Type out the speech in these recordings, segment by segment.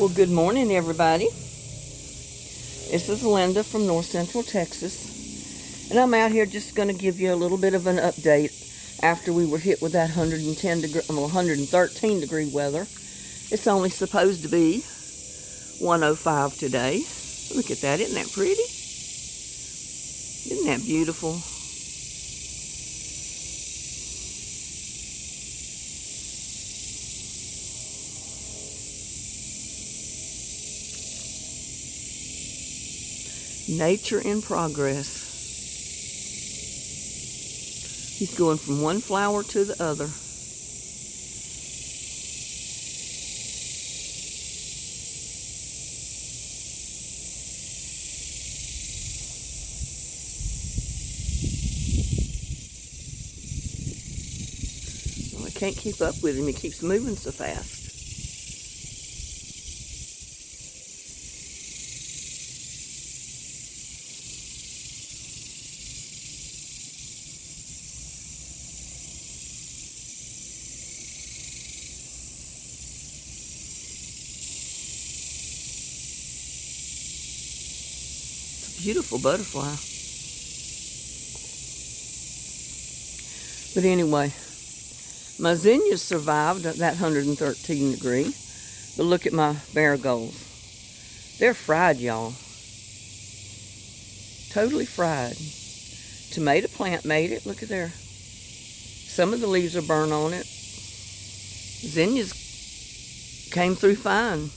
Well, good morning, everybody. This is Linda from North Central Texas, and I'm out here just going to give you a little bit of an update after we were hit with that 113 degree weather. It's only supposed to be 105 today. Look at that. Isn't that pretty? Isn't that beautiful? Nature in progress. He's going from one flower to the other. Well, I can't keep up with him. He keeps moving so fast. Beautiful butterfly. But anyway, my zinnias survived at that 113 degree. But look at my marigolds. They're fried, y'all. Totally fried. Tomato plant made it. Look at there. Some of the leaves are burnt on it. Zinnias came through fine.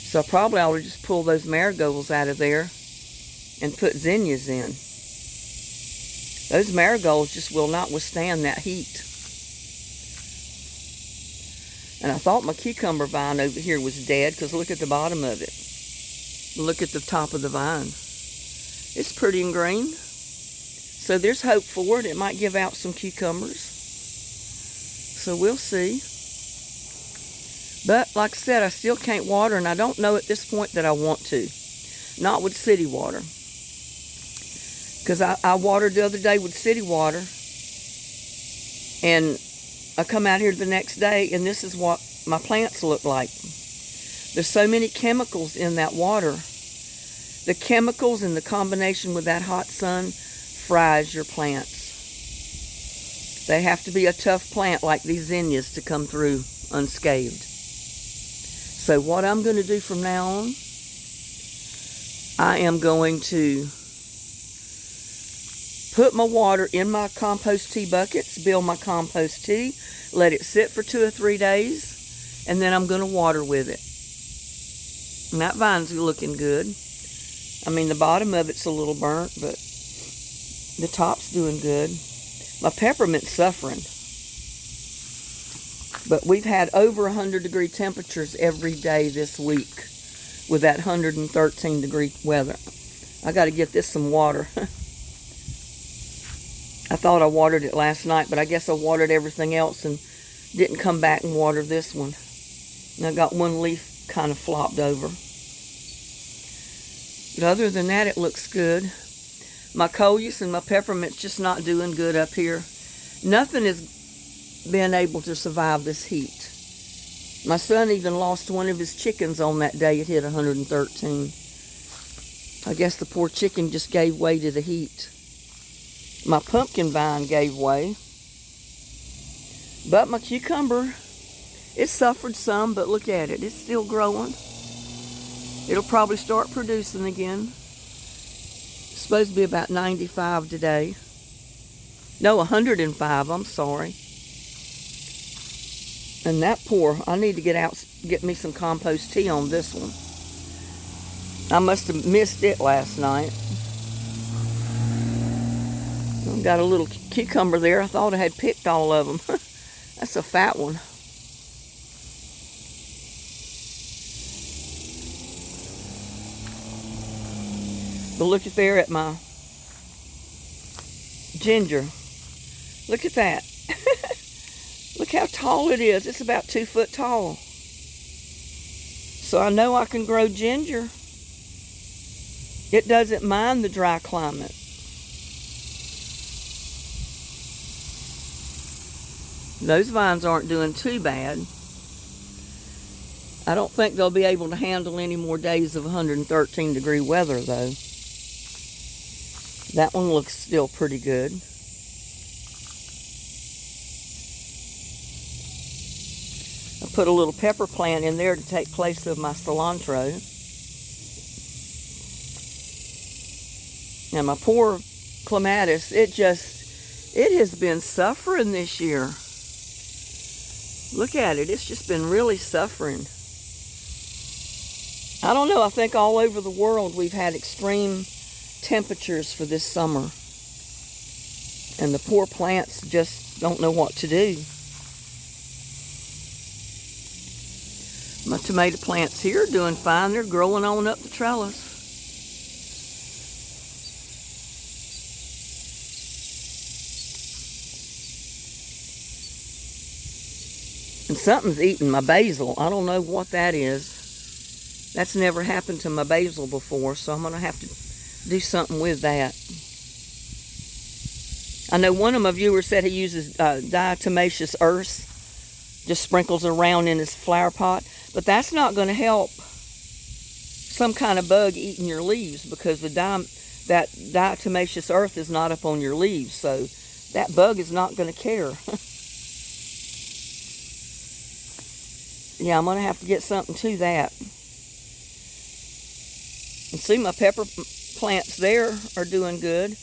So I probably ought to just pull those marigolds out of there and put zinnias in. Those marigolds just will not withstand that heat. And I thought my cucumber vine over here was dead because look at the bottom of it. Look at the top of the vine. It's pretty and green. So there's hope for it. It might give out some cucumbers. So we'll see. But, like I said, I still can't water, and I don't know at this point that I want to. Not with city water. Because I watered the other day with city water, and I come out here the next day, and this is what my plants look like. There's so many chemicals in that water. The chemicals in the combination with that hot sun fries your plants. They have to be a tough plant like these zinnias to come through unscathed. So what I'm going to do from now on, I am going to put my water in my compost tea buckets, build my compost tea, let it sit for 2 or 3 days, and then I'm going to water with it. And that vine's looking good. I mean, the bottom of it's a little burnt, but the top's doing good. My peppermint's suffering. But we've had over 100 degree temperatures every day this week with that 113 degree weather. I got to get this some water. I thought I watered it last night, but I guess I watered everything else and didn't come back and water this one. And I got one leaf kind of flopped over. But other than that, it looks good. My coleus and my peppermint's just not doing good up here. Nothing is been able to survive this heat. My son even lost one of his chickens on that day it hit 113. I guess the poor chicken just gave way to the heat. My pumpkin vine gave way. But my cucumber, it suffered some, but look at it. It's still growing. It'll probably start producing again. It's supposed to be about 95 today. No, 105, I'm sorry. And that I need to get me some compost tea on this one. I must have missed it last night. I've got a little cucumber there. I thought I had picked all of them. That's a fat one. But look at there at my ginger. Look at that. Look how tall it is. It's about 2 foot tall. So I know I can grow ginger. It doesn't mind the dry climate. Those vines aren't doing too bad. I don't think they'll be able to handle any more days of 113-degree weather, though. That one looks still pretty good. I put a little pepper plant in there to take place of my cilantro. Now my poor clematis, it has been suffering this year. Look at it, it's just been really suffering. I don't know, I think all over the world we've had extreme temperatures for this summer. And the poor plants just don't know what to do. My tomato plants here are doing fine. They're growing on up the trellis. And something's eating my basil. I don't know what that is. That's never happened to my basil before, so I'm going to have to do something with that. I know one of my viewers said he uses diatomaceous earth, just sprinkles around in his flower pot, but that's not going to help some kind of bug eating your leaves, because that diatomaceous earth is not up on your leaves, so that bug is not going to care. Yeah, I'm going to have to get something to that. And see, my pepper plants there are doing good.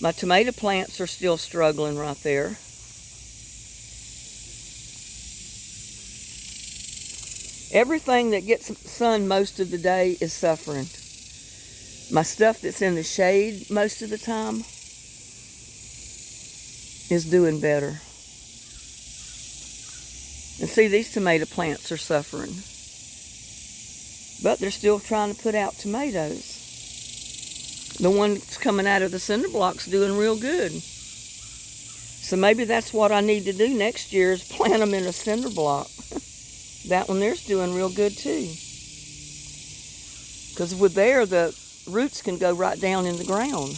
My tomato plants are still struggling right there. Everything that gets sun most of the day is suffering. My stuff that's in the shade most of the time is doing better. And see, these tomato plants are suffering. But they're still trying to put out tomatoes. The one that's coming out of the cinder block's doing real good. So maybe that's what I need to do next year, is plant them in a cinder block. That one there's doing real good too. Because with there, the roots can go right down in the ground.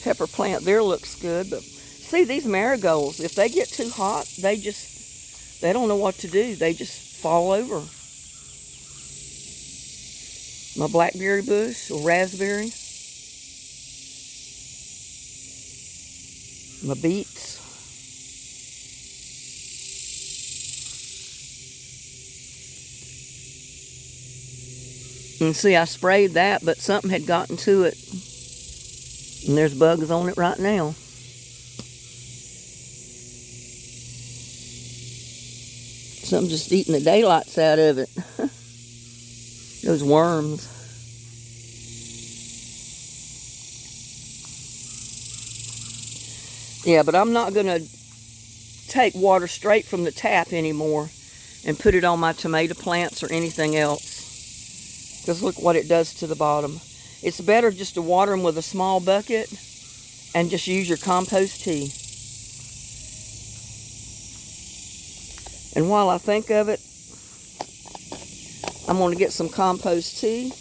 Pepper plant there looks good, but see, these marigolds, if they get too hot, they don't know what to do. They just fall over. My blackberry bush, or raspberry. My beets. And see, I sprayed that, but something had gotten to it. And there's bugs on it right now. Something just eating the daylights out of it. Those worms. Yeah, but I'm not going to take water straight from the tap anymore and put it on my tomato plants or anything else. Because look what it does to the bottom. It's better just to water them with a small bucket and just use your compost tea. And while I think of it, I'm going to get some compost tea,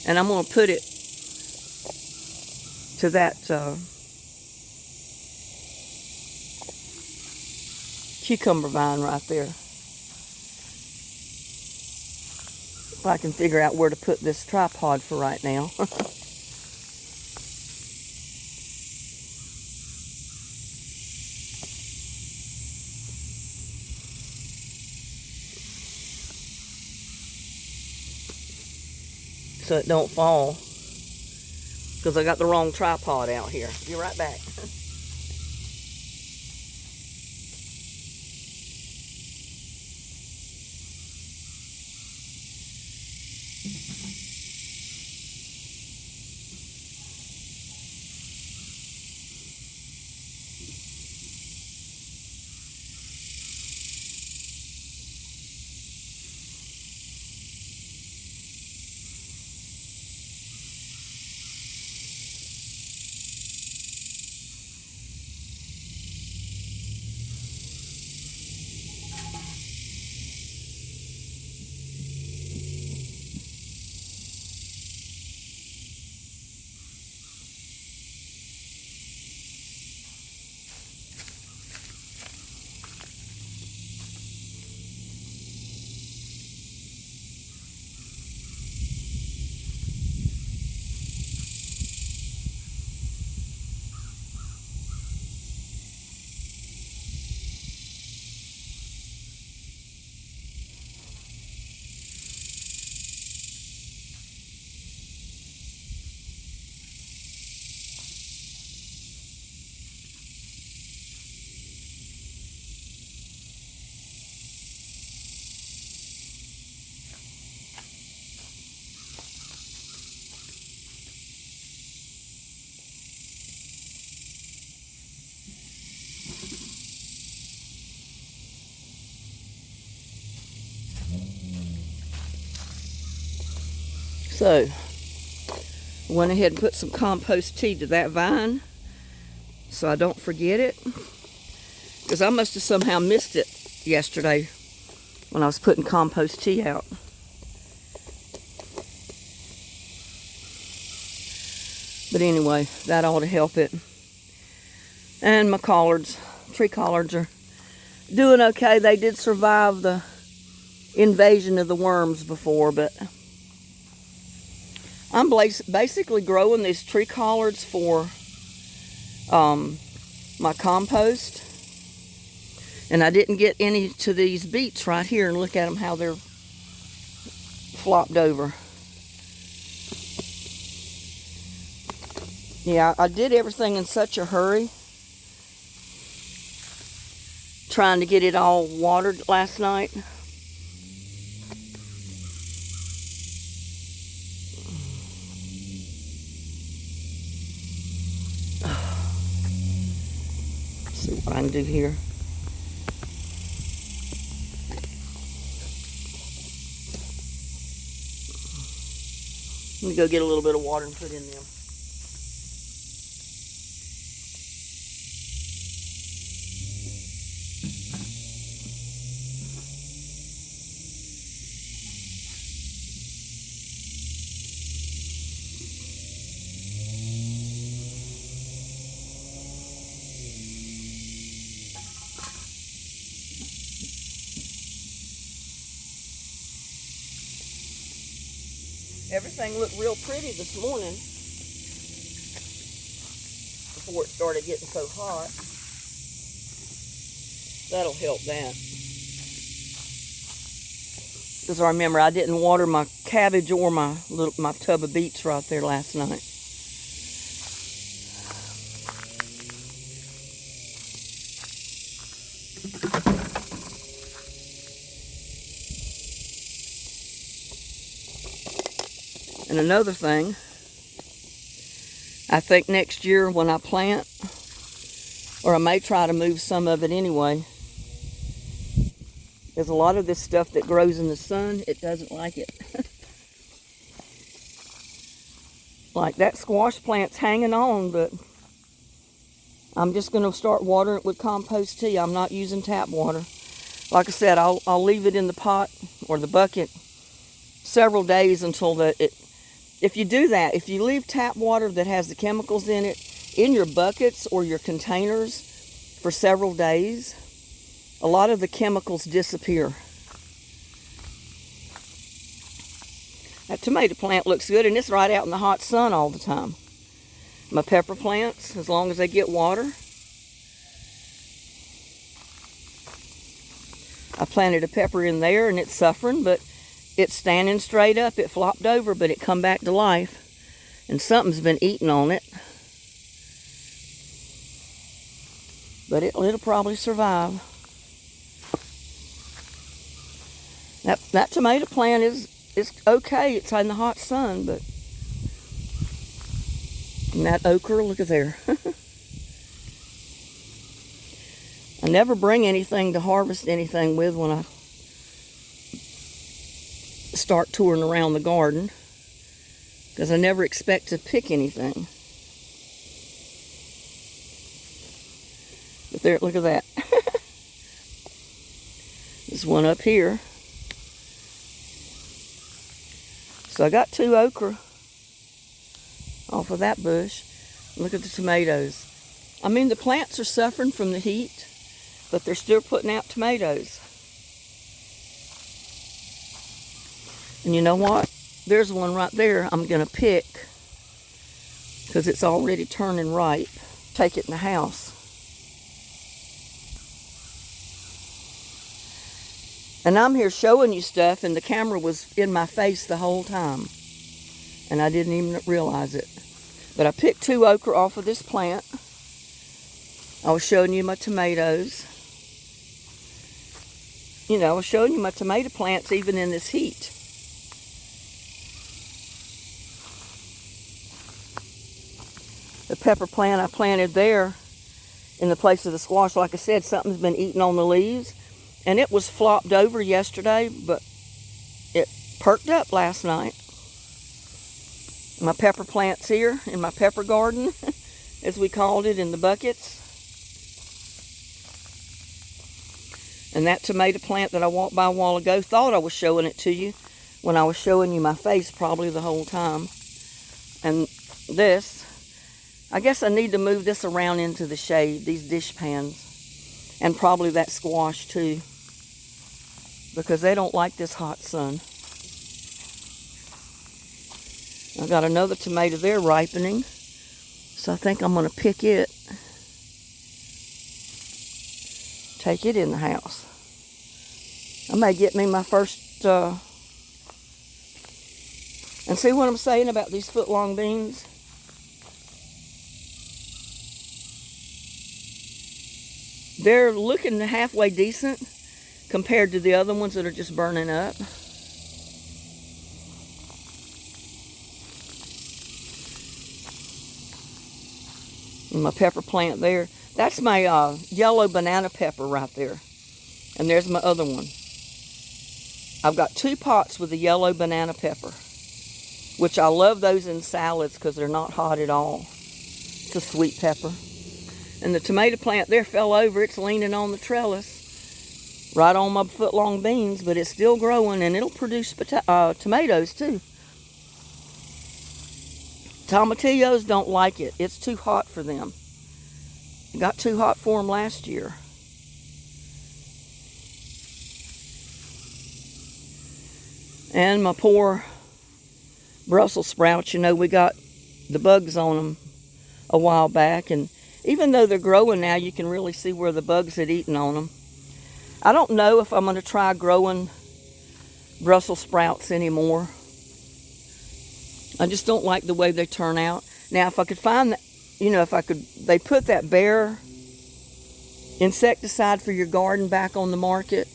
and I'm going to put it to that cucumber vine right there. If I can figure out where to put this tripod for right now. So it don't fall, because I got the wrong tripod out here. Be right back. So, went ahead and put some compost tea to that vine so I don't forget it, because I must have somehow missed it yesterday when I was putting compost tea out. But anyway, that ought to help it. And my collards, tree collards, are doing okay. They did survive the invasion of the worms before, but I'm basically growing these tree collards for my compost. And I didn't get any to these beets right here, and look at them how they're flopped over. Yeah, I did everything in such a hurry, trying to get it all watered last night. Let's see what I can do here. Let me go get a little bit of water and put in them. Everything looked real pretty this morning before it started getting so hot. That'll help that. Because I remember I didn't water my cabbage or my tub of beets right there last night. And another thing, I think next year when I plant, or I may try to move some of it anyway, there's a lot of this stuff that grows in the sun, it doesn't like it. Like that squash plant's hanging on, but I'm just going to start watering it with compost tea. I'm not using tap water. Like I said, I'll leave it in the pot or the bucket several days until if you do that, if you leave tap water that has the chemicals in it in your buckets or your containers for several days, a lot of the chemicals disappear. That tomato plant looks good, and it's right out in the hot sun all the time. My pepper plants, as long as they get water. I planted a pepper in there and it's suffering, but it's standing straight up. It flopped over, but it come back to life. And something's been eating on it. But it'll probably survive. That tomato plant is okay. It's in the hot sun, but... And that okra, look at there. I never bring anything to harvest anything with when I start touring around the garden, because I never expect to pick anything. But there, look at that. There's one up here. So I got 2 okra off of that bush. Look at the tomatoes. I mean, the plants are suffering from the heat, but they're still putting out tomatoes. And you know what? There's one right there I'm going to pick, because it's already turning ripe. Take it in the house. And I'm here showing you stuff, and the camera was in my face the whole time. And I didn't even realize it. But I picked 2 okra off of this plant. I was showing you my tomatoes. You know, I was showing you my tomato plants even in this heat. The pepper plant I planted there in the place of the squash, like I said, something's been eating on the leaves. And it was flopped over yesterday, but it perked up last night. My pepper plants here in my pepper garden, as we called it, in the buckets. And that tomato plant that I walked by a while ago, thought I was showing it to you when I was showing you my face probably the whole time. And this, I guess I need to move this around into the shade, these dish pans. And probably that squash too, because they don't like this hot sun. I got another tomato there ripening, so I think I'm going to pick it, take it in the house. I may get me my first, and see what I'm saying about these foot-long beans? They're looking halfway decent compared to the other ones that are just burning up. And my pepper plant there. That's my yellow banana pepper right there. And there's my other one. I've got 2 pots with the yellow banana pepper, which I love those in salads because they're not hot at all. It's a sweet pepper. And the tomato plant there fell over. It's leaning on the trellis, right on my foot-long beans, but it's still growing, and it'll produce tomatoes too. Tomatillos don't like it. It's too hot for them. It got too hot for them last year. And my poor Brussels sprouts, you know, we got the bugs on them a while back, and even though they're growing now, you can really see where the bugs had eaten on them. I don't know if I'm going to try growing Brussels sprouts anymore. I just don't like the way they turn out. Now, if I could find that, you know, they put that Bear insecticide for your garden back on the market,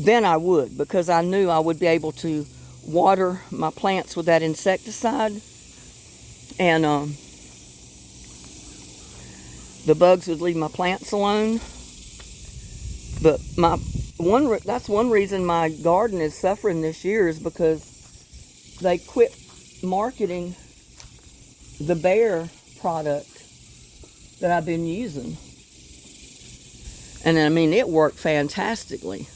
then I would, because I knew I would be able to water my plants with that insecticide, and the bugs would leave my plants alone. But that's one reason my garden is suffering this year, is because they quit marketing the Bear product that I've been using. And I mean, it worked fantastically.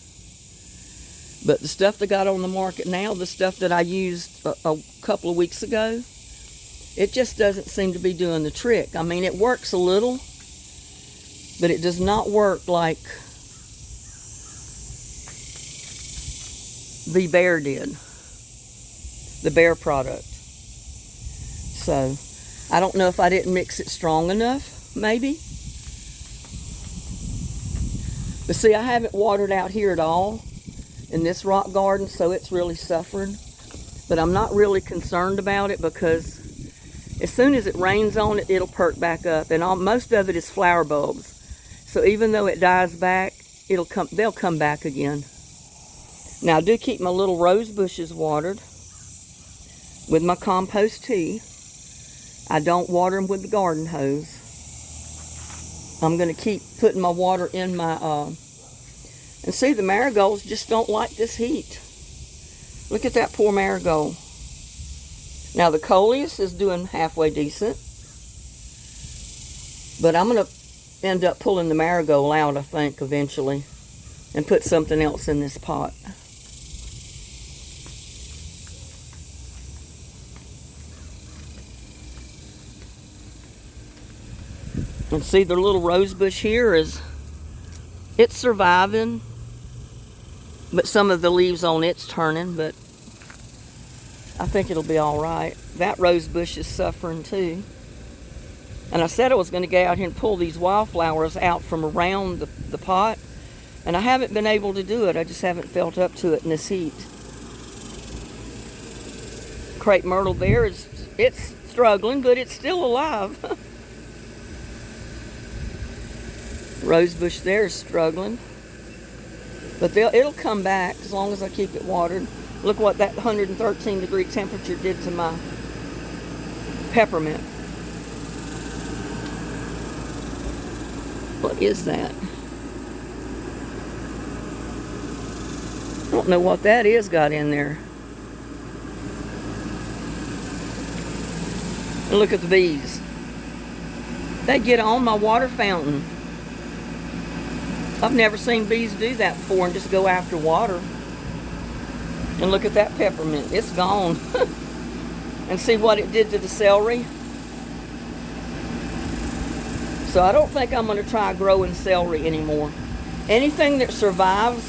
But the stuff they got on the market now, the stuff that I used a couple of weeks ago, it just doesn't seem to be doing the trick. I mean, it works a little, but it does not work like the Bear did. The Bear product. So, I don't know if I didn't mix it strong enough, maybe. But see, I haven't watered out here at all in this rock garden, so it's really suffering. But I'm not really concerned about it, because as soon as it rains on it, it'll perk back up. And most of it is flower bulbs. So even though it dies back, they'll come back again. Now, I do keep my little rose bushes watered with my compost tea. I don't water them with the garden hose. I'm going to keep putting my water in my, and see, the marigolds just don't like this heat. Look at that poor marigold. Now, the coleus is doing halfway decent, but I'm going to end up pulling the marigold out, I think, eventually, and put something else in this pot. And see, the little rose bush here it's surviving, but some of the leaves on it's turning, but I think it'll be all right. That rose bush is suffering too. And I said I was going to go out here and pull these wildflowers out from around the pot, and I haven't been able to do it. I just haven't felt up to it in this heat. Crepe myrtle there it's struggling, but it's still alive. Rosebush there is struggling, but it'll come back as long as I keep it watered. Look what that 113 degree temperature did to my peppermint. What is that? I don't know what that is got in there. And look at the bees. They get on my water fountain. I've never seen bees do that before and just go after water. And look at that peppermint. It's gone. And see what it did to the celery. So I don't think I'm going to try growing celery anymore. Anything that survives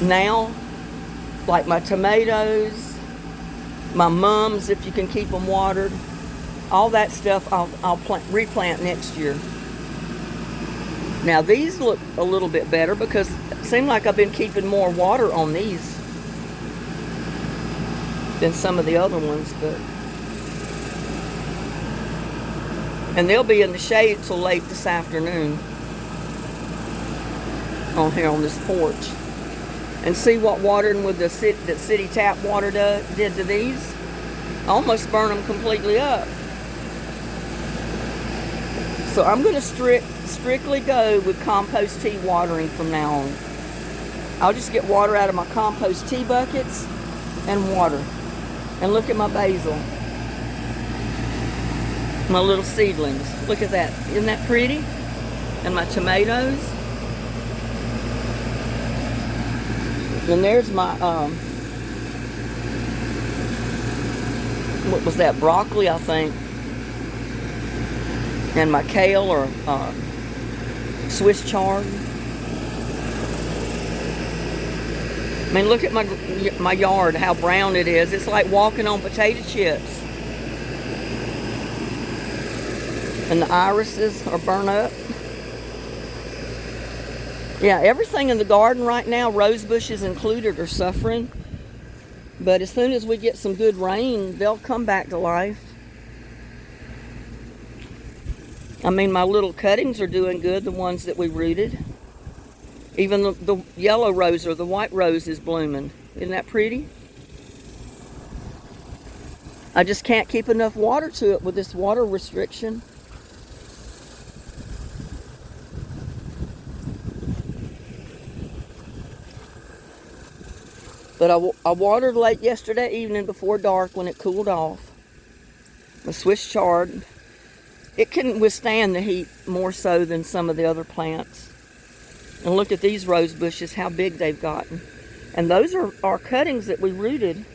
now, like my tomatoes, my mums, if you can keep them watered, all that stuff I'll replant next year. Now these look a little bit better because it seems like I've been keeping more water on these than some of the other ones, and they'll be in the shade till late this afternoon on here on this porch. And see what watering with the city tap water did to these? Almost burn them completely up. So I'm going to strictly go with compost tea watering from now on. I'll just get water out of my compost tea buckets and water. And look at my basil. My little seedlings. Look at that. Isn't that pretty? And my tomatoes. And there's my, what was that? Broccoli, I think. And my kale or Swiss chard. I mean, look at my yard, how brown it is. It's like walking on potato chips. And the irises are burnt up. Yeah, everything in the garden right now, rose bushes included, are suffering. But as soon as we get some good rain, they'll come back to life. I mean, my little cuttings are doing good, the ones that we rooted. Even the yellow rose or the white rose is blooming. Isn't that pretty? I just can't keep enough water to it with this water restriction. But I watered late yesterday evening before dark when it cooled off. My Swiss chard. It can withstand the heat more so than some of the other plants. And look at these rose bushes, how big they've gotten. And those are our cuttings that we rooted.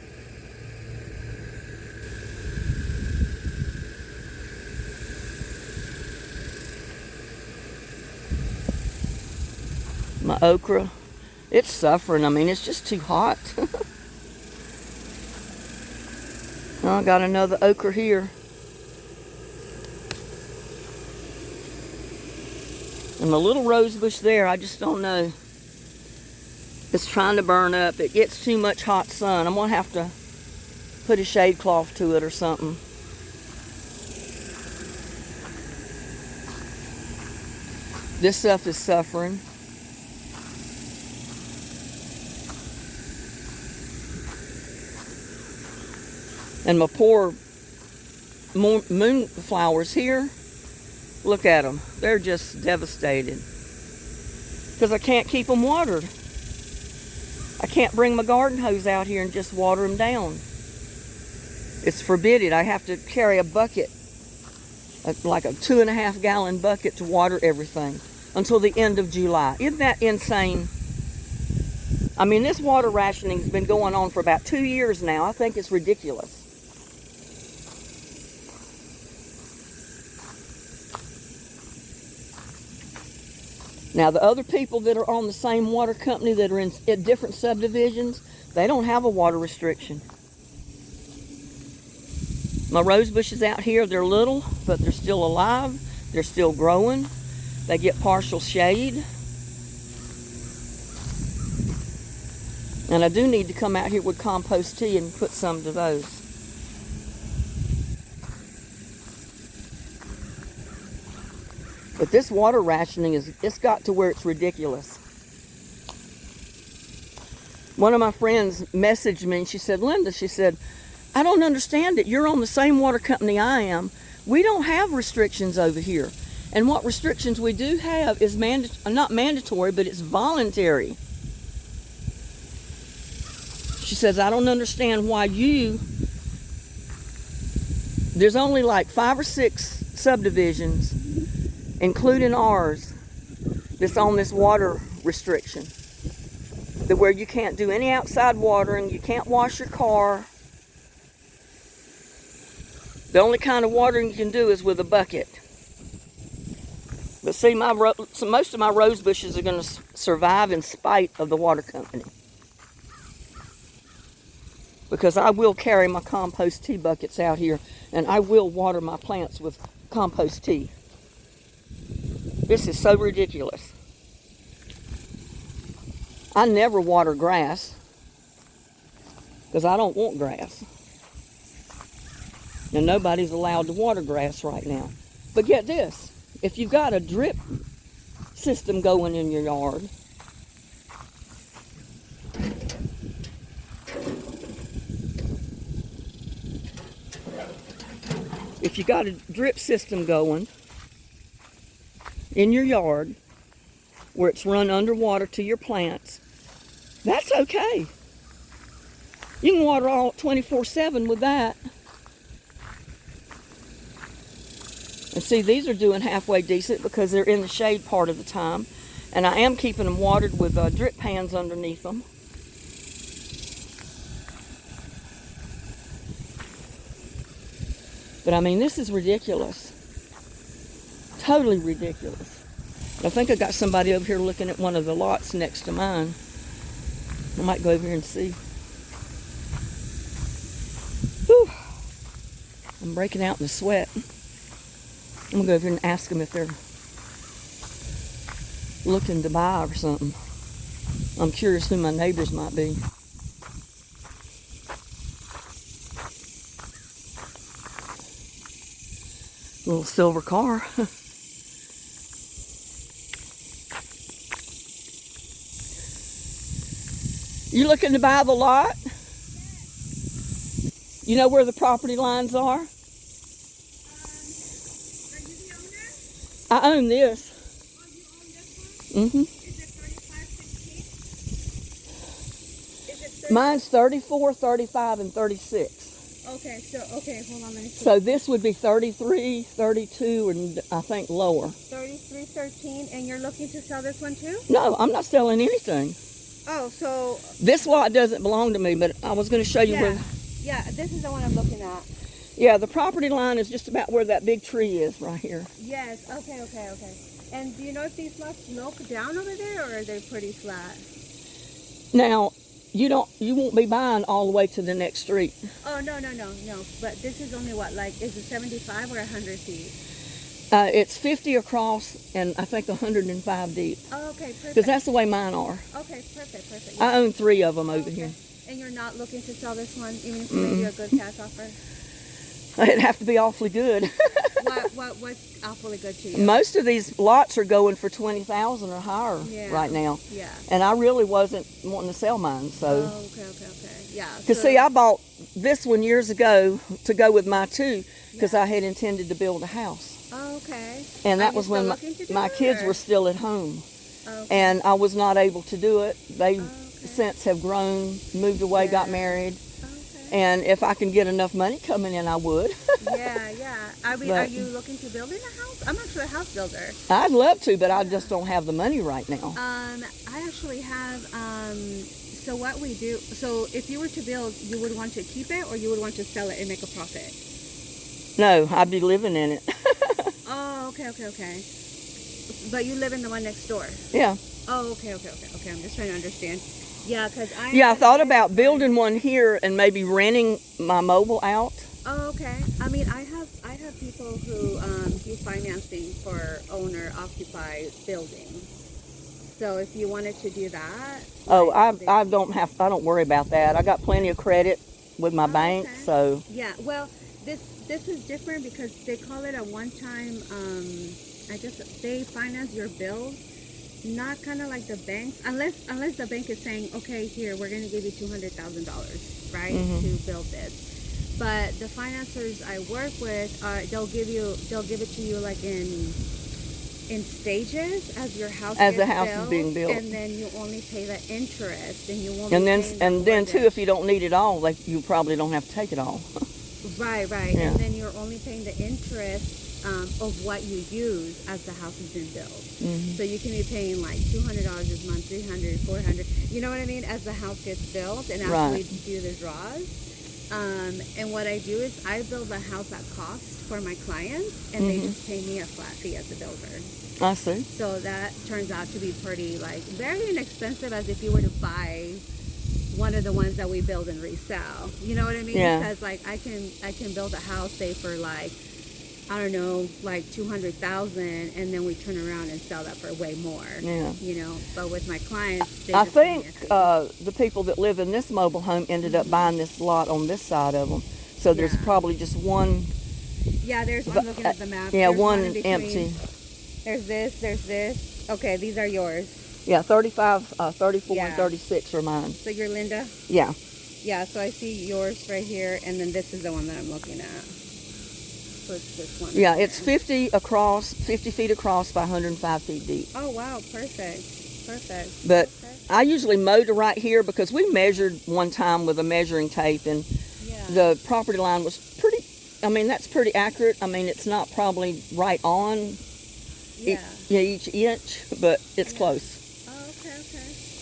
My okra, it's suffering. I mean, it's just too hot. Oh, I got another okra here. And my little rose bush there, I just don't know. It's trying to burn up. It gets too much hot sun. I'm going to have to put a shade cloth to it or something. This stuff is suffering. And my poor moonflowers here, look at them. They're just devastated. Because I can't keep them watered. I can't bring my garden hose out here and just water them down. It's forbidden. I have to carry a bucket, like a 2.5 gallon bucket to water everything until the end of July. Isn't that insane? I mean, this water rationing's been going on for about 2 years now. I think it's ridiculous. Now, the other people that are on the same water company that are in different subdivisions, they don't have a water restriction. My rose bushes out here, they're little, but they're still alive. They're still growing. They get partial shade. And I do need to come out here with compost tea and put some to those. But this water rationing it's got to where it's ridiculous. One of my friends messaged me and she said, Linda, she said, I don't understand it. You're on the same water company I am. We don't have restrictions over here. And what restrictions we do have is not mandatory, but it's voluntary. She says, I don't understand why you There's only like 5 or 6 subdivisions, including ours, that's on this water restriction. Where you can't do any outside watering, you can't wash your car. The only kind of watering you can do is with a bucket. But see, most of my rose bushes are going to survive in spite of the water company. Because I will carry my compost tea buckets out here, and I will water my plants with compost tea. This is so ridiculous. I never water grass because I don't want grass. And nobody's allowed to water grass right now. But get this, if you've got a drip system going in your yard, if you got a drip system going in your yard where it's run underwater to your plants, that's okay. You can water all 24/7 with that. And see, these are doing halfway decent because they're in the shade part of the time. And I am keeping them watered with drip pans underneath them. But I mean, this is ridiculous. Totally ridiculous. I think I got somebody over here looking at one of the lots next to mine. I might go over here and see. Whew. I'm breaking out in the sweat. I'm going to go over here and ask them if they're looking to buy or something. I'm curious who my neighbors might be. Little silver car. You looking to buy the lot? You know where the property lines are? Are you the owner? I own this. Oh, you own this one? Mm-hmm. Is it 3516? Is it 30? Mine's 34, 35, and 36. Okay, hold on, let me see. So this would be 33, 32, and I think lower. 3313, and you're looking to sell this one too? No, I'm not selling anything. Oh, so... This lot doesn't belong to me, but I was going to show you where... Yeah, this is the one I'm looking at. Yeah, the property line is just about where that big tree is right here. Yes, okay. And do you know if these lots slope down over there, or are they pretty flat? Now, you won't be buying all the way to the next street. Oh, no. But this is only what, like, is it 75 or 100 feet? It's 50 across and I think 105 deep. Oh, okay, perfect. Because that's the way mine are. Okay, perfect. I own 3 of them over here. And you're not looking to sell this one, even if you made you a good cash offer? It'd have to be awfully good. What's awfully good to you? Most of these lots are going for $20,000 or higher right now. Yeah. And I really wasn't wanting to sell mine, so. Oh, okay. Yeah. Because see, I bought this one years ago to go with my 2 because I had intended to build a house. Oh, okay. And that was when my kids were still at home. Okay. And I was not able to do it. They since have grown, moved away, got married. Okay. And if I can get enough money coming in, I would. Yeah. I mean, are you looking to build in a house? I'm actually a house builder. I'd love to, but I just don't have the money right now. I actually have, so what we do, so if you were to build, you would want to keep it or you would want to sell it and make a profit? No, I'd be living in it. Oh, okay. But you live in the one next door? Yeah. Oh, okay. I'm just trying to understand. Yeah, because I thought about building one here and maybe renting my mobile out. Oh, okay. I mean, I have people who do financing for owner-occupied buildings. So if you wanted to do that. Oh, I don't worry about that. I got plenty of credit with my bank, so. Yeah, well, this is different because they call it a one-time, they finance your bills. Not kind of like the banks, unless the bank is saying, okay, here, we're going to give you $200,000, right, to build this. But the financiers I work with, they'll give it to you like in stages as your house as gets the house built, is being built, and then you only pay the interest, and you won't. And then too, if you don't need it all, like you probably don't have to take it all. Right. Yeah. And then you're only paying the interest of what you use as the house has been built. Mm-hmm. So you can be paying like $200 this month, $300, $400. You know what I mean? As the house gets built and actually do the draws. And what I do is I build the house at cost for my clients, and they just pay me a flat fee as a builder. I see. So that turns out to be pretty, like, very inexpensive as if you were to buy one of the ones that we build and resell. You know what I mean? Yeah. Because like I can build a house, say, for like, I don't know, like $200,000, and then we turn around and sell that for way more. Yeah. You know, but with my clients, they I just pay me think a fee. the people that live in this mobile home ended up buying this lot on this side of them. So there's Yeah. probably just one. Yeah, I'm looking at the map. Yeah, There's one in between. empty. There's this. Okay, these are yours. Yeah, 35, 34, Yeah. and 36 are mine. So you're Linda? Yeah. Yeah, so I see yours right here, and then this is the one that I'm looking at. So it's this one. Yeah, right it's here. 50 feet across by 105 feet deep. Oh, wow, perfect. But Okay. I usually mow to right here because we measured one time with a measuring tape, and Yeah. the property line was pretty, I mean, that's pretty accurate. I mean, it's not probably right on Yeah. each inch, but it's close. Oh, okay.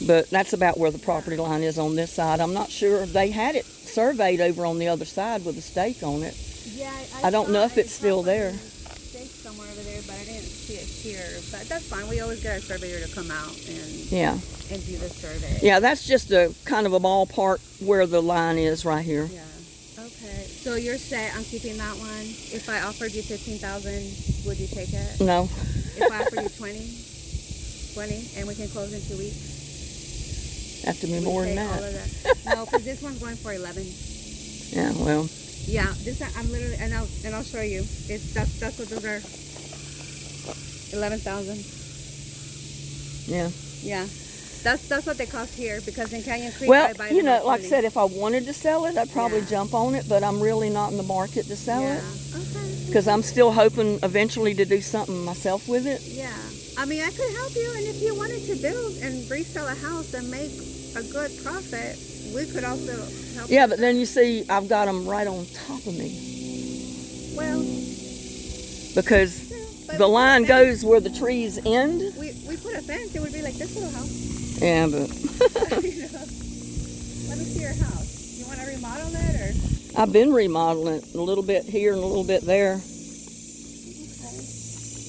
But that's about where the property line is on this side. I'm not sure. They had it surveyed over on the other side with a stake on it. Yeah, I don't know if it's still there. Stake somewhere over there, but I didn't see it here. But that's fine. We always get our surveyor to come out and Yeah. do the survey. Yeah, that's just a kind of a ballpark where the line is right here. Yeah. Okay. So you're set on keeping that one. If I offered you 15,000, would you take it? No. If I offered you 20, and we can close in 2 weeks. Have to be we more than take all that. of that. No, because this one's going for 11. Yeah, well. Yeah, this I'm literally, and I'll show you. That's what those are. 11,000. Yeah. Yeah, that's what they cost here, because in Canyon Creek, Well, I buy you them know, at like I 30. said, if I wanted to sell it, I'd probably Yeah. jump on it, but I'm really not in the market to sell Yeah. it Okay. because I'm still hoping eventually to do something myself with it. Yeah. I mean, I could help you, and if you wanted to build and resell a house and make a good profit, we could also help. Yeah, you. but then you see, I've got them right on top of me Well, because but the we put a line fence. goes where the trees end. We put a fence. It would be like this little house. Yeah, but You know? Let me see your house. You want to remodel it, or? I've been remodeling it a little bit here and a little bit there. Okay.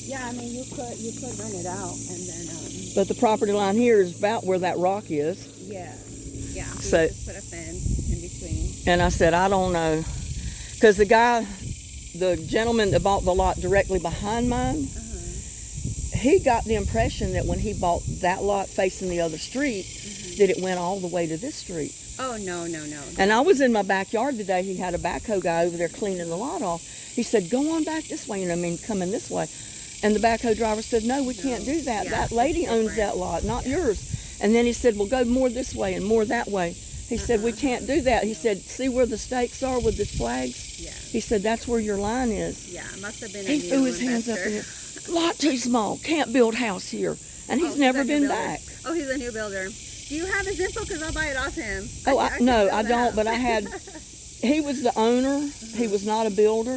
Yeah, I mean, you could rent it out, and then But the property line here is about where that rock is. yeah. So- You just put a fence in between. And I said, I don't know. Because the gentleman that bought the lot directly behind mine, he got the impression that when he bought that lot facing the other street, that it went all the way to this street. Oh, no. And I was in my backyard today. He had a backhoe guy over there cleaning the lot off. He said, go on back this way, coming this way. And the backhoe driver said, no, we can't do that. Yeah, That it's lady owns different. that lot, not yours. And then he said, well, go more this way and more that way. He said, we can't do that. He said, see where the stakes are with the flags? Yeah. He said, that's where your line is. Yeah, it must have been a He new threw his hands up in investor. the air. Lot too small. Can't build house here. And he's Oh, never a new been builder. back. Oh, he's a new builder. Do you have his info? Because I'll buy it off him. Oh, no, I can don't. fill But I that had, he was the owner. He was not a builder.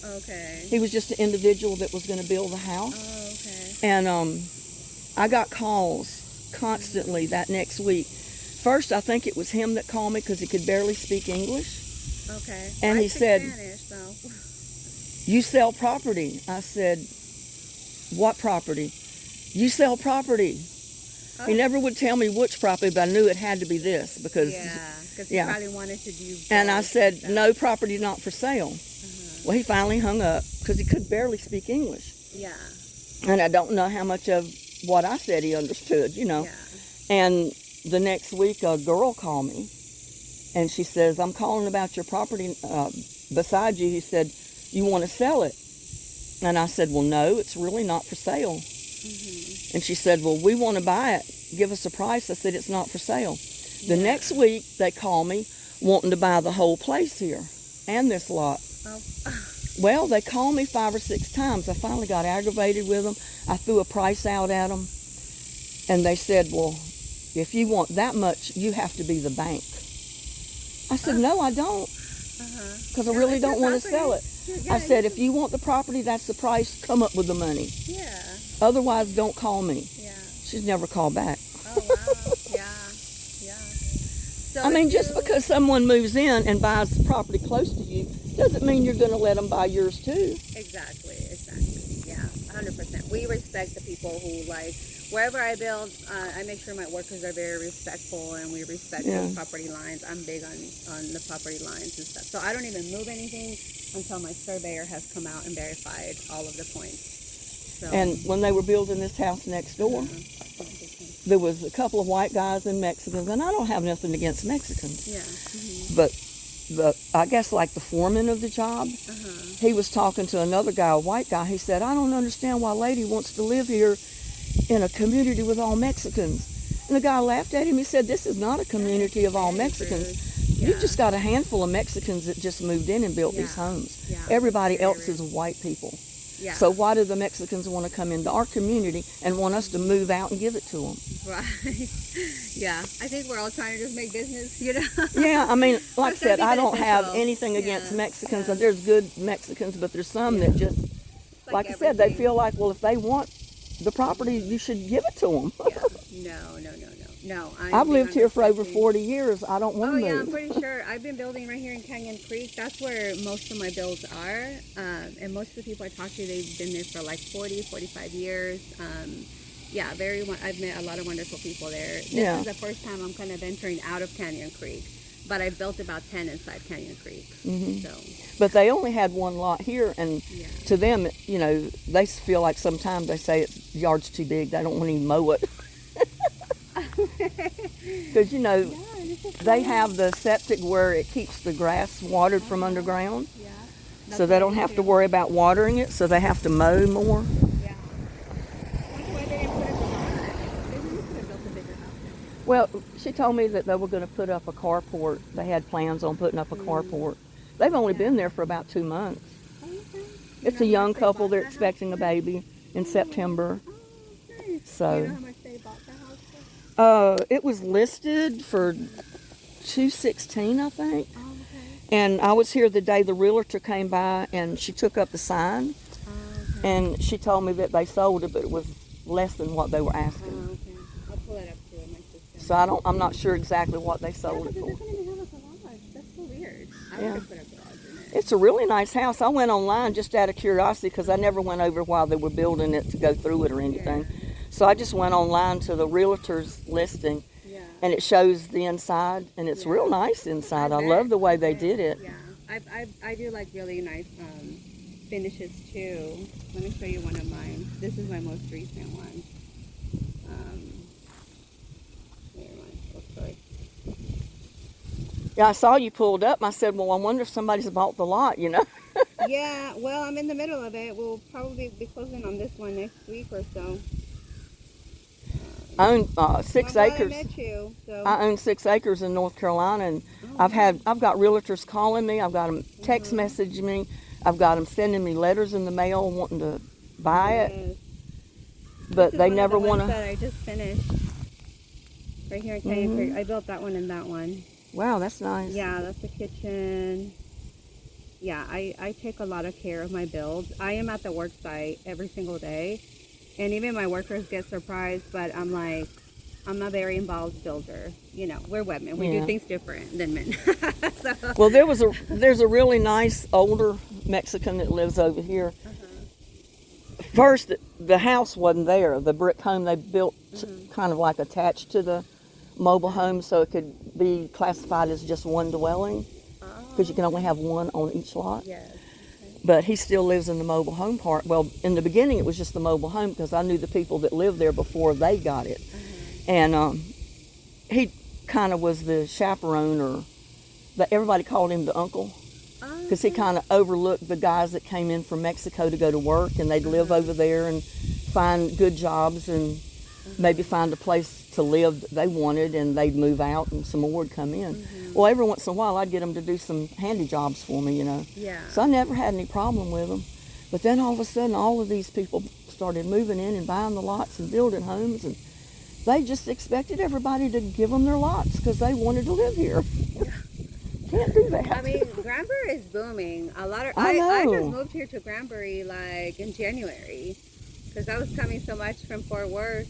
out. Okay. He was just an individual that was going to build the house. Oh, okay. And I got calls constantly that next week. First, I think it was him that called me because he could barely speak English. Okay. And I he speak said, Spanish, so. you sell property. I said, what property? You sell property. He never would tell me which property, but I knew it had to be this because. Yeah, because yeah. he probably wanted to do. And I both said, stuff. no, property not for sale. Well, he finally hung up because he could barely speak English. Yeah. And I don't know how much of what I said he understood, Yeah. And the next week, a girl called me, and she says, I'm calling about your property beside you. He said, you want to sell it? And I said, well, no, it's really not for sale. And she said, well, we want to buy it. Give us a price. I said, it's not for sale. The next week, they call me wanting to buy the whole place here and this lot. Oh. Well, they called me 5 or 6 times. I finally got aggravated with them. I threw a price out at them. And they said, well, if you want that much, you have to be the bank. I said, no, I don't. because I really don't want to sell it. Yeah, I said, if you want the property, that's the price. Come up with the money. Yeah. Otherwise, don't call me. Yeah. She's never called back. Oh wow. Yeah. Yeah. So I mean, just because someone moves in and buys the property close to you doesn't mean you're going to let them buy yours too. Exactly. Yeah, 100%. We respect the people who, like, wherever I build, I make sure my workers are very respectful, and we respect the property lines. I'm big on the property lines and stuff. So I don't even move anything until my surveyor has come out and verified all of the points. So, and when they were building this house next door, there was a couple of white guys and Mexicans, and I don't have nothing against Mexicans. Yeah. But I guess like the foreman of the job, he was talking to another guy, a white guy. He said, I don't understand why a lady wants to live here in a community with all Mexicans. And the guy laughed at him. He said, this is not a community of all Mexicans. Yeah. You've just got a handful of Mexicans that just moved in and built these homes. Yeah. Everybody else is white people. Yeah. So why do the Mexicans want to come into our community and want us to move out and give it to them? Right. Yeah. I think we're all trying to just make business, you know? Yeah, I mean, like I said, I don't beneficial. have anything against Mexicans. And there's good Mexicans, but there's some that just, like I said, they feel like, well, if they want the property, you should give it to them. Yeah. No. I've lived here for over 40 years. I don't want to move. Yeah, I'm pretty sure. I've been building right here in Canyon Creek. That's where most of my builds are. And most of the people I talk to, they've been there for like 40, 45 years. Yeah, I've met a lot of wonderful people there. This is the first time I'm kind of venturing out of Canyon Creek. But I've built about 10 inside Canyon Creek. So. But they only had one lot here, and to them, you know, they feel like sometimes they say it's yard's too big. They don't want to even mow it. Because, you know, they have the septic where it keeps the grass watered from underground. Yeah. So they don't have to worry about watering it, so they have to mow more. Yeah. Why they didn't put it on? They really could have built a bigger house. Well, she told me that they were going to put up a carport. They had plans on putting up a carport. They've only been there for about 2 months. It's a young couple. They're expecting a baby in September. Nice. So. Do you know how much they bought the house for? It was listed for $216, I think. Oh, okay. And I was here the day the realtor came by, and she took up the sign. Oh, okay. And she told me that they sold it, but it was less than what they were asking. Oh, okay. I'll pull it up to my sister. So I'm not sure exactly what they sold it for. It doesn't even have a garage. That's so weird. I would have put a garage in it. It's a really nice house. I went online just out of curiosity because I never went over while they were building it to go through it or anything. Yeah. So I just went online to the realtor's listing, and it shows the inside, and it's real nice inside. I love the way they did it. Yeah, I do like really nice finishes too. Let me show you one of mine. This is my most recent one. Yeah, I saw you pulled up. I said, well, I wonder if somebody's bought the lot, you know? Yeah, well, I'm in the middle of it. We'll probably be closing on this one next week or so. I own 6 acres. I met you, so. I own 6 acres in North Carolina, and I've got realtors calling me. I've got them text messaging me. I've got them sending me letters in the mail wanting to buy it. But they never want to. That I just finished right here in Canyon Creek. I built that one and that one. Wow, that's nice. Yeah, that's the kitchen. Yeah, I take a lot of care of my builds. I am at the work site every single day. And even my workers get surprised, but I'm like, I'm a very involved builder. You know, we're women. We do things different than men. So. Well, there's a really nice older Mexican that lives over here. First, the house wasn't there. The brick home they built kind of like attached to the mobile home, so it could be classified as just one dwelling, because you can only have one on each lot. Yes. But he still lives in the mobile home part. Well, in the beginning, it was just the mobile home because I knew the people that lived there before they got it. And he kind of was the chaperone, or everybody called him the uncle, because he kind of overlooked the guys that came in from Mexico to go to work, and they'd live over there and find good jobs and maybe find a place to live that they wanted, and they'd move out and some more would come in. Well, every once in a while I'd get them to do some handy jobs for me, you know. Yeah. So I never had any problem with them. But then all of a sudden all of these people started moving in and buying the lots and building homes, and they just expected everybody to give them their lots because they wanted to live here. can't do that. I mean, Granbury is booming. A lot of I I know. just moved here to Granbury like in January because I was coming so much from Fort Worth.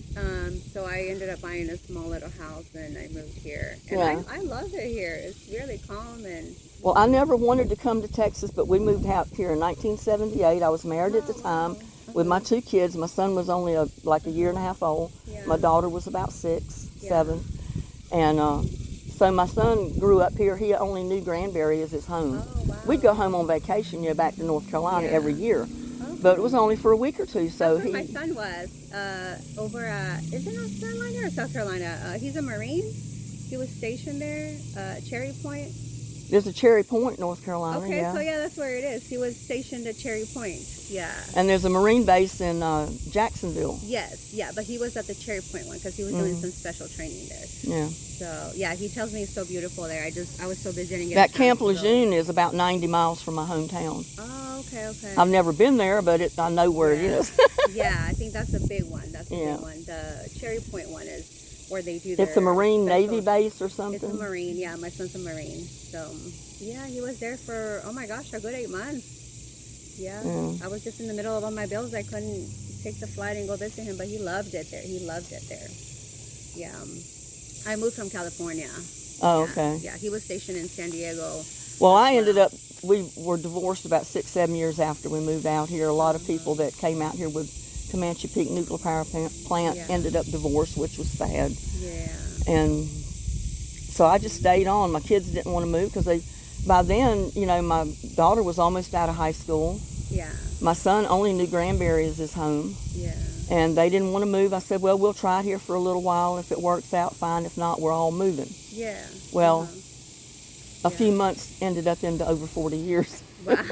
So I ended up buying a small little house and I moved here. And Yeah. I love it here. It's really calm and. Well, I never wanted to come to Texas, but we moved out here in 1978. I was married at the time Wow. with my 2 kids. My son was only like a year and a half old. Yeah. My daughter was about 6, Yeah. 7. And so my son grew up here. He only knew Granbury as his home. Oh, wow. We'd go home on vacation, back to North Carolina Yeah. every year. Okay. But it was only for a week or two. So That's where my son was over at, is it North Carolina or South Carolina? He's a Marine. He was stationed there, Cherry Point. there's a Cherry Point, North Carolina. Okay, yeah. so yeah, that's where it is. He was stationed at Cherry Point. Yeah. And there's a Marine base in Jacksonville. Yes, yeah, but he was at the Cherry Point one because he was doing some special training there. Yeah. So yeah, he tells me it's so beautiful there. I was so busy didn't get That a chance Camp to go. Lejeune is about 90 miles from my hometown. Oh, okay. I've never been there, but I know where it Yeah. is. Yeah, I think that's a big one. That's a Yeah. big one. The Cherry Point one is where they do. It's a Marine special- Navy base or It's something. a Marine. Yeah, my son's a Marine. So yeah, he was there for oh my gosh, a good 8 months. Yeah, I was just in the middle of all my bills. I couldn't take the flight and go visit him, but he loved it there. He loved it there. Yeah, I moved from California. Oh, Yeah, okay. Yeah, he was stationed in San Diego. Well, I ended up, we were divorced about 6, 7 years after we moved out here. A lot of people that came out here with Comanche Peak Nuclear Power Plant Yeah. ended up divorced, which was sad. Yeah. And so I just stayed on. My kids didn't want to move because by then, my daughter was almost out of high school. Yeah. My son only knew Granbury as his home. Yeah. And they didn't want to move. I said, well, we'll try it here for a little while. If it works out, fine. If not, we're all moving. Yeah. Well, a Yeah. few months ended up into over 40 years. Wow.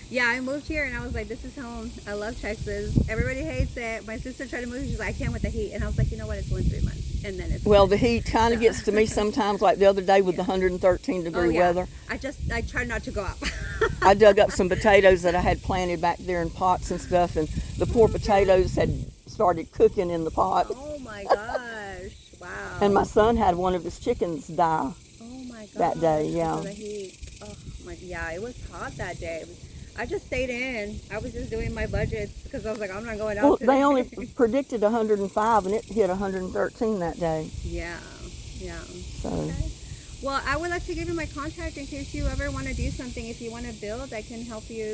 Yeah, I moved here and I was like, this is home. I love Texas. Everybody hates it. My sister tried to move. She's like, I can't with the heat. And I was like, you know what? It's only 3 months. And then it's Well, fine. the heat kind of gets to me sometimes, like the other day with the 113 degree yeah. weather. I try not to go out. I dug up some potatoes that I had planted back there in pots and stuff, and the poor potatoes had started cooking in the pot. Oh my gosh. Wow. And my son had one of his chickens die. Oh my gosh. that day, yeah. Because of the heat. Oh my, yeah, it was hot that day. I just stayed in. I was just doing my budgets because I was like, I'm not going out Well, today. they only predicted 105, and it hit 113 that day. Yeah. Yeah. So, Okay. Well, I would like to give you my contact in case you ever want to do something. If you want to build, I can help you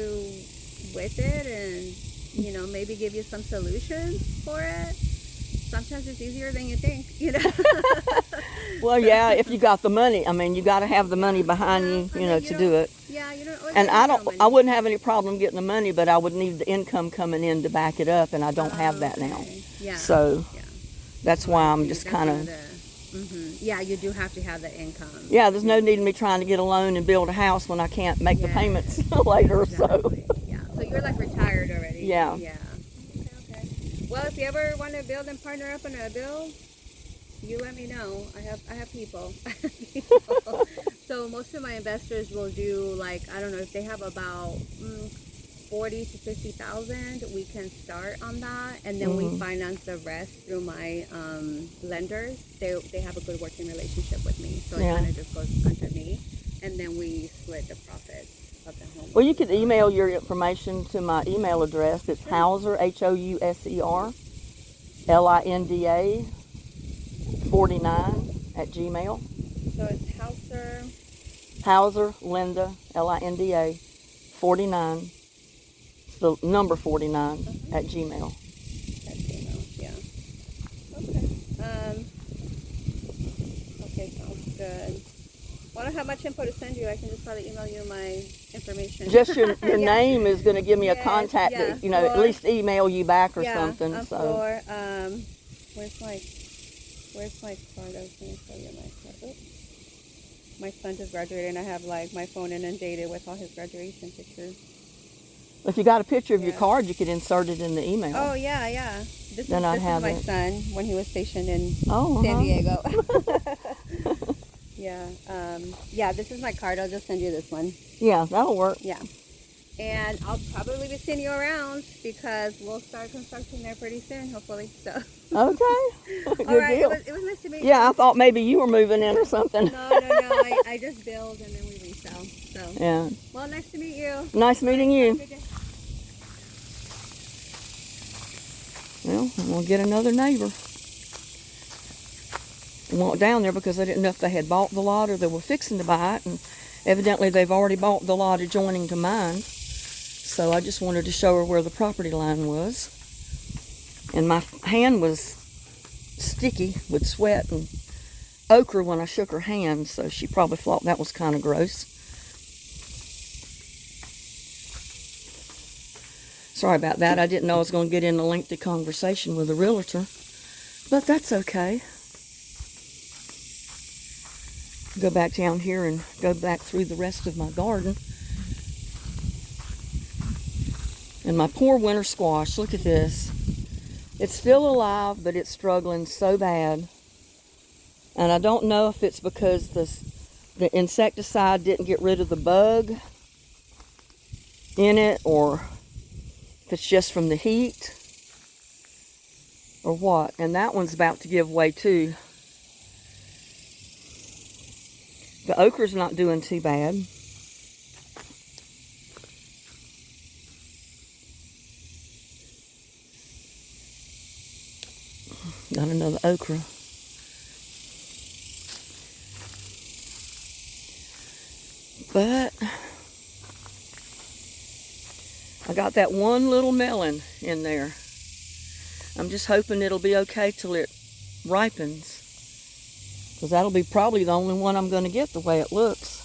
with it and, maybe give you some solutions for it. Sometimes it's easier than you think, well, yeah, if you got the money. I mean, you got to have the money behind you, to do it. Yeah, you don't always And have no I money. wouldn't have any problem getting the money, but I would need the income coming in to back it up, and I don't have that now. Okay. Yeah. So Yeah. that's why I'm See, just that's kind one of, Yeah, you do have to have the income. yeah, there's no need in me trying to get a loan and build a house when I can't make the Yeah. payments later, so. Exactly. Yeah. So you're like retired already. Yeah. Yeah. Okay. Well, if you ever want to build and partner up on a build, you let me know. I have people. So most of my investors will do I don't know if they have about 40 to 50,000. We can start on that, and then we finance the rest through my lenders. They have a good working relationship with me, so Yeah. it kind of just goes under me, and then we split the profits of the home. Well, you could email your information to my email address. It's Houser, Houser, Linda 49 at Gmail. So it's Houser. Houser, Linda, Linda 49. It's the number 49 at Gmail. At Gmail, yeah. Okay, sounds good. Well, I don't have much info to send you. I can just probably email you my information. Just your Yeah. name is going to give me a Yes, contact yeah. that, at Or- least email you back or Yeah, something. I'm So for, where's my card? I was going to show you my card. Oops. My son just graduated, and I have my phone inundated with all his graduation pictures. if you got a picture of your Yeah. card, you could insert it in the email. Oh yeah. This Then I'd is have my it. son when he was stationed in Oh, San uh-huh. Diego. Yeah. Yeah, this is my card. I'll just send you this one. Yeah, that'll work. Yeah. And I'll probably be seeing you around because we'll start construction there pretty soon, hopefully. So. Okay. All Good right. deal. It was nice to meet you. Yeah, I thought maybe you were moving in or something. No. I just build and then we resell. So. Yeah. Well, nice to meet you. Nice meeting you. Have a good day. Well, I'm going to get another neighbor. I went down there because I didn't know if they had bought the lot or they were fixing to buy it. And evidently they've already bought the lot adjoining to mine. So I just wanted to show her where the property line was. And my hand was sticky with sweat and ochre when I shook her hand. So she probably thought that was kind of gross. Sorry about that. I didn't know I was going to get in a lengthy conversation with a realtor. But that's okay. Go back down here and go back through the rest of my garden. And my poor winter squash, look at this. It's still alive, but it's struggling so bad. And I don't know if it's because the insecticide didn't get rid of the bug in it, or if it's just from the heat, or what. And that one's about to give way too. The ochre's not doing too bad. Got another okra. But I got that one little melon in there. I'm just hoping it'll be okay till it ripens. Because that'll be probably the only one I'm going to get the way it looks.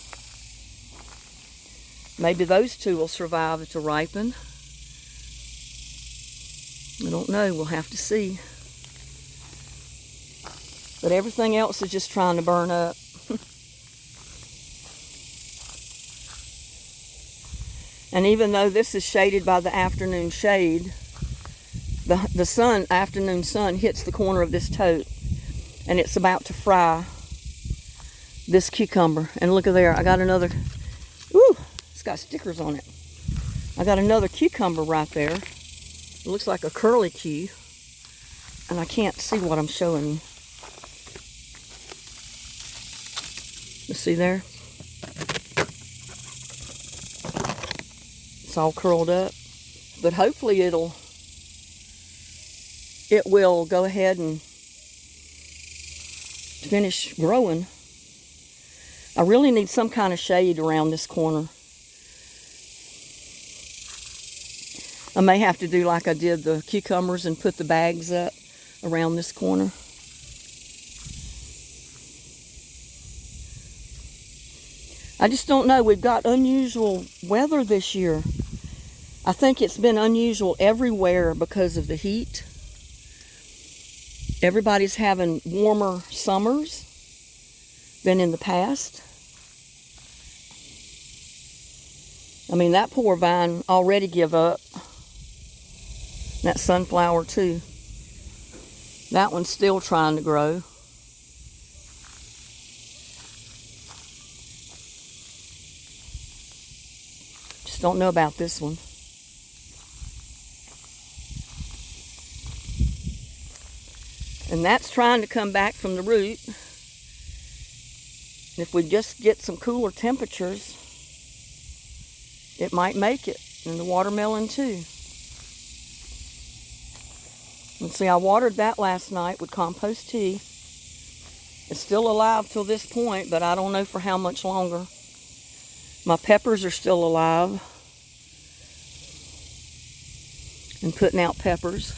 Maybe those two will survive to ripen. I don't know. We'll have to see. But everything else is just trying to burn up. And even though this is shaded by the afternoon shade, the afternoon sun hits the corner of this tote. And it's about to fry this cucumber. And look at there, I got another, ooh, it's got stickers on it. I got another cucumber right there. It looks like a curly Q. And I can't see what I'm showing you. You see there? It's all curled up. But hopefully it will go ahead and finish growing. I really need some kind of shade around this corner. I may have to do like I did the cucumbers and put the bags up around this corner. I just don't know. We've got unusual weather this year. I think it's been unusual everywhere because of the heat. Everybody's having warmer summers than in the past. I mean, that poor vine already give up. That sunflower too. That one's still trying to grow. Just don't know about this one. And that's trying to come back from the root. And if we just get some cooler temperatures, it might make it. And the watermelon too. And see, I watered that last night with compost tea. It's still alive till this point, but I don't know for how much longer. My peppers are still alive and putting out peppers.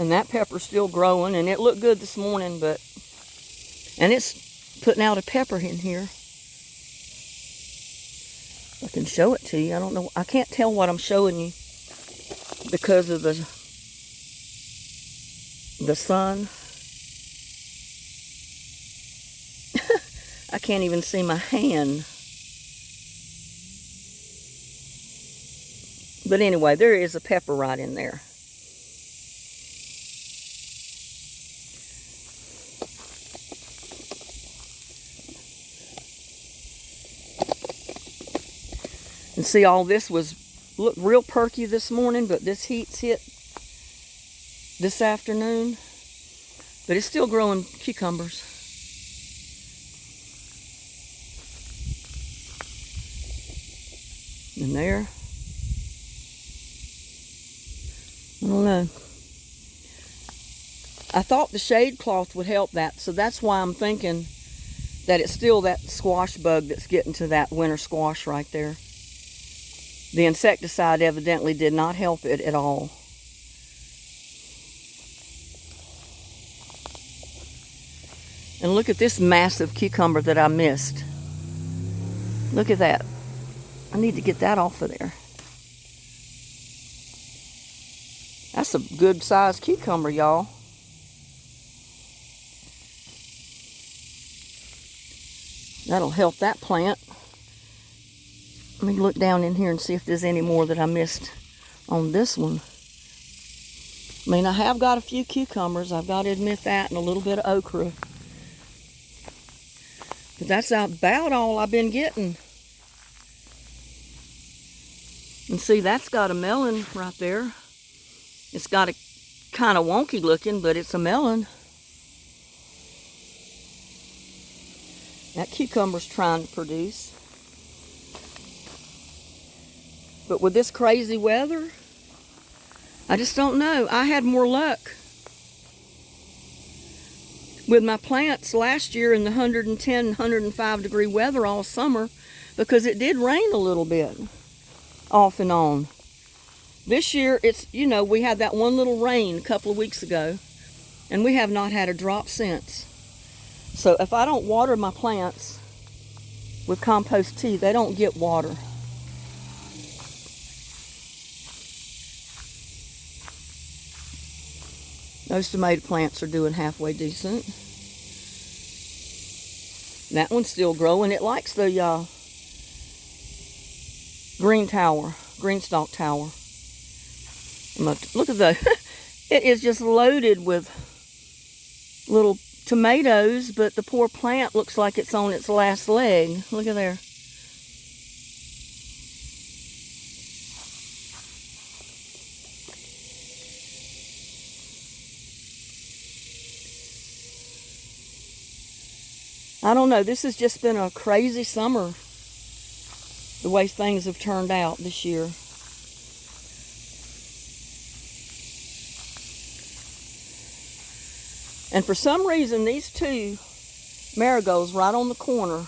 And that pepper's still growing, and it looked good this morning, and it's putting out a pepper in here. I can show it to you. I don't know. I can't tell what I'm showing you because of the sun. I can't even see my hand. But anyway, there is a pepper right in there. And see, all this looked real perky this morning, but this heat's hit this afternoon. But it's still growing cucumbers. And there. I don't know. I thought the shade cloth would help that, so that's why I'm thinking that it's still that squash bug that's getting to that winter squash right there. The insecticide evidently did not help it at all. And look at this massive cucumber that I missed. Look at that. I need to get that off of there. That's a good sized cucumber, y'all. That'll help that plant. Let me look down in here and see if there's any more that I missed on this one. I mean, I have got a few cucumbers, I've got to admit that, and a little bit of okra. But that's about all I've been getting. And see, that's got a melon right there. It's got a kind of wonky looking, but it's a melon. That cucumber's trying to produce. But with this crazy weather, I just don't know. I had more luck with my plants last year in the 110, 105 degree weather all summer, because it did rain a little bit off and on. This year, it's, you know, we had that one little rain a couple of weeks ago, and we have not had a drop since. So if I don't water my plants with compost tea, they don't get water. Those tomato plants are doing halfway decent. That one's still growing. It likes the green stalk tower. Look at that. It is just loaded with little tomatoes, but the poor plant looks like it's on its last leg. Look at there. I don't know, this has just been a crazy summer, the way things have turned out this year. And for some reason, these two marigolds right on the corner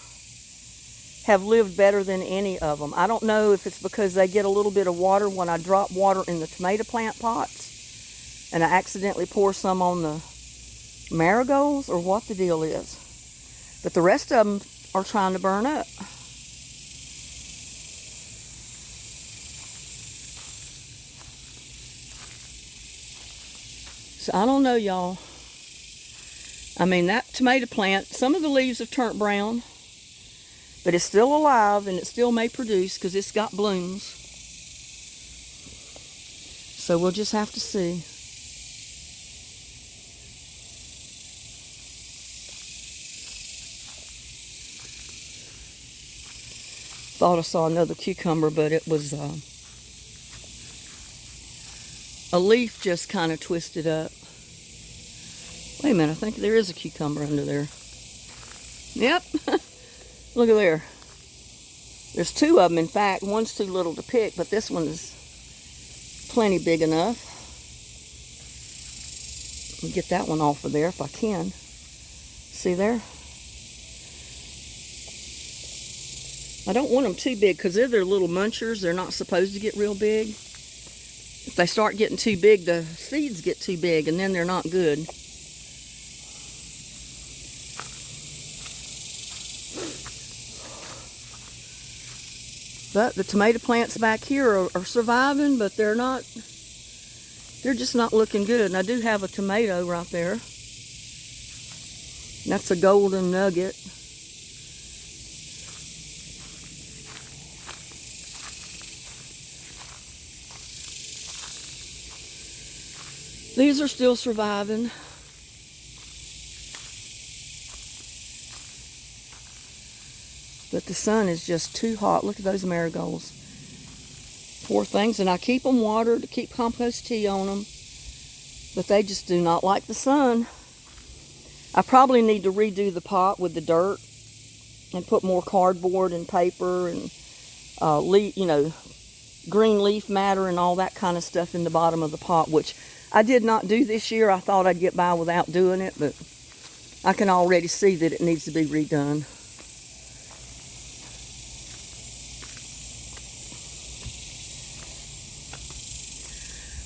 have lived better than any of them. I don't know if it's because they get a little bit of water when I drop water in the tomato plant pots and I accidentally pour some on the marigolds, or what the deal is. But the rest of them are trying to burn up. So I don't know, y'all. I mean, that tomato plant, some of the leaves have turned brown, but it's still alive and it still may produce because it's got blooms. So we'll just have to see. Thought I saw another cucumber, but it was a leaf just kind of twisted up. Wait a minute, I think there is a cucumber under there. Yep, look at there. There's two of them, in fact. One's too little to pick, but this one is plenty big enough. Let me get that one off of there if I can. See there? I don't want them too big because they're little munchers. They're not supposed to get real big. If they start getting too big, the seeds get too big, and then they're not good. But the tomato plants back here are surviving, but they're just not looking good. And I do have a tomato right there. That's a golden nugget. These are still surviving. But the sun is just too hot. Look at those marigolds. Poor things. And I keep them watered to keep compost tea on them. But they just do not like the sun. I probably need to redo the pot with the dirt and put more cardboard and paper and green leaf matter and all that kind of stuff in the bottom of the pot, which I did not do this year. I thought I'd get by without doing it, but I can already see that it needs to be redone.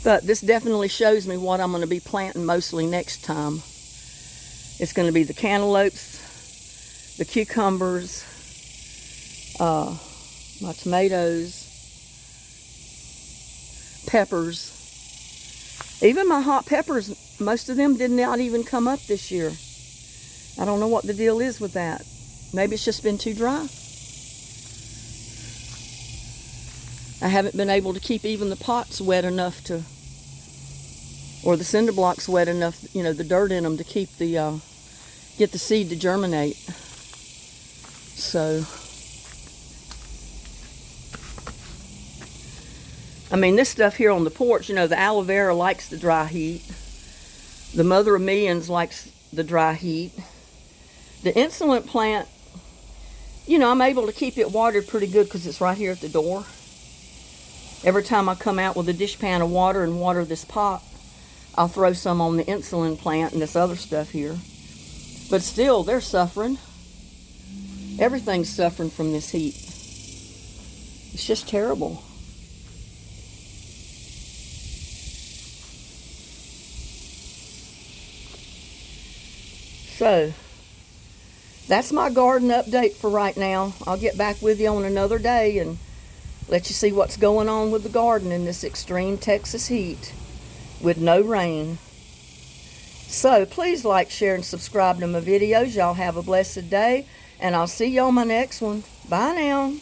But this definitely shows me what I'm going to be planting mostly next time. It's going to be the cantaloupes, the cucumbers, my tomatoes, peppers. Even my hot peppers, most of them did not even come up this year. I don't know what the deal is with that. Maybe it's just been too dry. I haven't been able to keep even the pots wet enough to, or the cinder blocks wet enough, the dirt in them to keep the, get the seed to germinate. So, I mean, this stuff here on the porch, the aloe vera likes the dry heat. The mother of millions likes the dry heat. The insolent plant, I'm able to keep it watered pretty good because it's right here at the door. Every time I come out with a dishpan of water and water this pot, I'll throw some on the insulin plant and this other stuff here. But still, they're suffering. Everything's suffering from this heat. It's just terrible. So, that's my garden update for right now. I'll get back with you on another day and let you see what's going on with the garden in this extreme Texas heat with no rain. So please like, share, and subscribe to my videos. Y'all have a blessed day, and I'll see you on my next one. Bye now.